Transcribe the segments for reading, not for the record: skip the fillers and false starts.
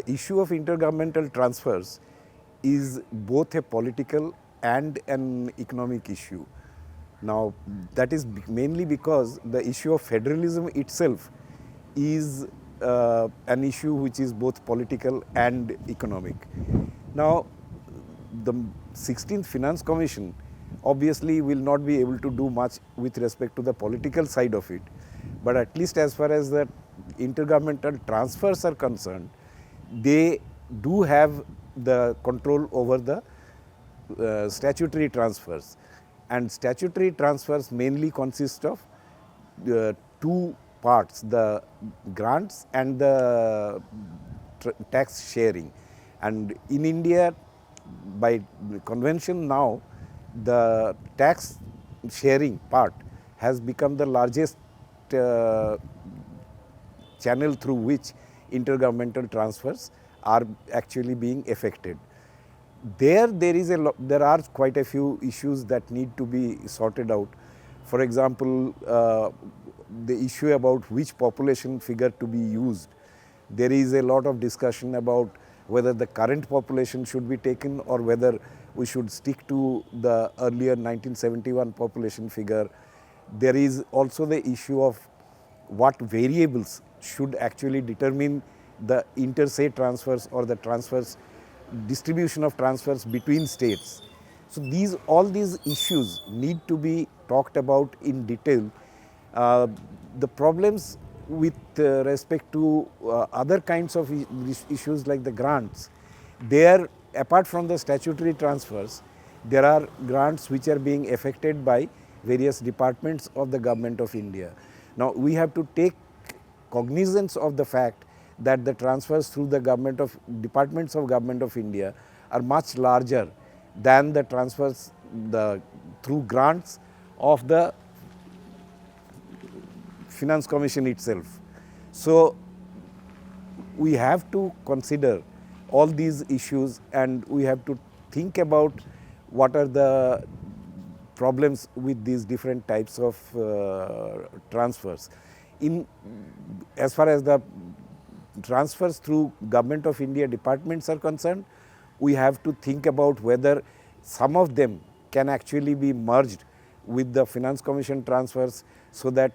issue of intergovernmental transfers is both a political and an economic issue. Now, that is mainly because the issue of federalism itself is an issue which is both political and economic. Now, the 16th Finance Commission obviously will not be able to do much with respect to the political side of it, but at least as far as the intergovernmental transfers are concerned, they do have the control over the statutory transfers. And statutory transfers mainly consist of two parts, the grants and the tax sharing. And in India, by convention now, the tax sharing part has become the largest channel through which intergovernmental transfers are actually being effected. There are quite a few issues that need to be sorted out. For example, the issue about which population figure to be used. There is a lot of discussion about whether the current population should be taken or whether we should stick to the earlier 1971 population figure. There is also the issue of what variables should actually determine the interstate transfers or the transfers, distribution of transfers between states. So all these issues need to be talked about in detail. The problems with respect to other kinds of issues like the grants, there, apart from the statutory transfers, there are grants which are being effected by various departments of the Government of India. Now, we have to take cognizance of the fact that the transfers through the departments of Government of India are much larger than the transfers through grants of the Finance Commission itself. So, we have to consider all these issues and we have to think about what are the problems with these different types of transfers. As far as the transfers through Government of India departments are concerned, we have to think about whether some of them can actually be merged with the Finance Commission transfers, so that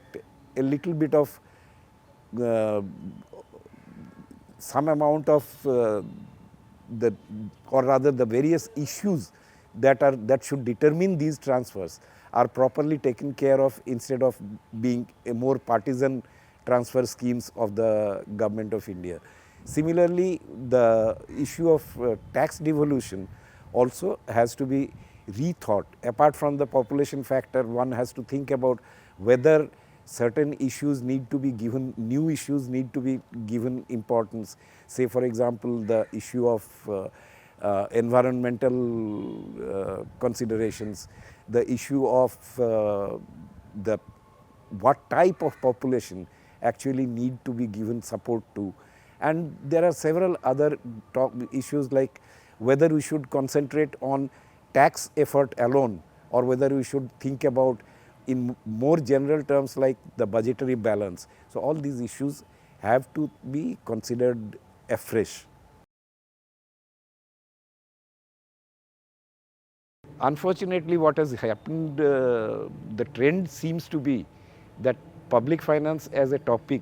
a little bit of some amount of the various issues that should determine these transfers are properly taken care of, instead of being a more partisan transfer schemes of the Government of India. Similarly, the issue of tax devolution also has to be rethought. Apart from the population factor, one has to think about whether certain issues need to be given, new issues need to be given importance. Say, for example, the issue of environmental considerations, the issue of what type of population actually need to be given support to. And there are several other issues, like whether we should concentrate on tax effort alone or whether we should think about in more general terms like the budgetary balance. So, all these issues have to be considered afresh. Unfortunately, what has happened, the trend seems to be that public finance as a topic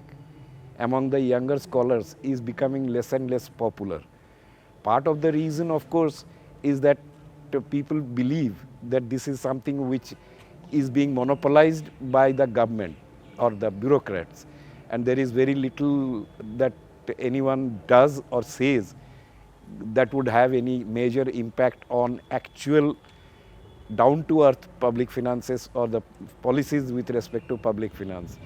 among the younger scholars is becoming less and less popular. Part of the reason, of course, is that people believe that this is something which is being monopolized by the government or the bureaucrats, and there is very little that anyone does or says that would have any major impact on actual down-to-earth public finances or the policies with respect to public finance.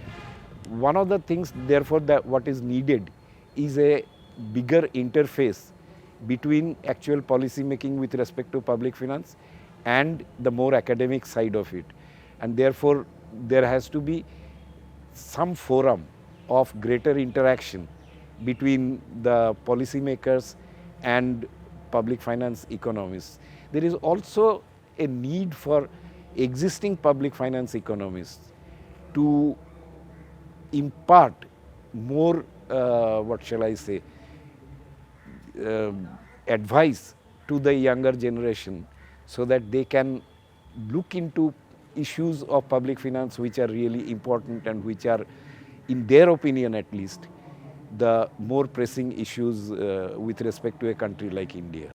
One of the things, therefore, that what is needed is a bigger interface between actual policy making with respect to public finance and the more academic side of it. And therefore, there has to be some forum of greater interaction between the policy makers and public finance economists. There is also a need for existing public finance economists to impart more, what shall I say, advice to the younger generation so that they can look into issues of public finance which are really important and which are, in their opinion at least, the more pressing issues with respect to a country like India.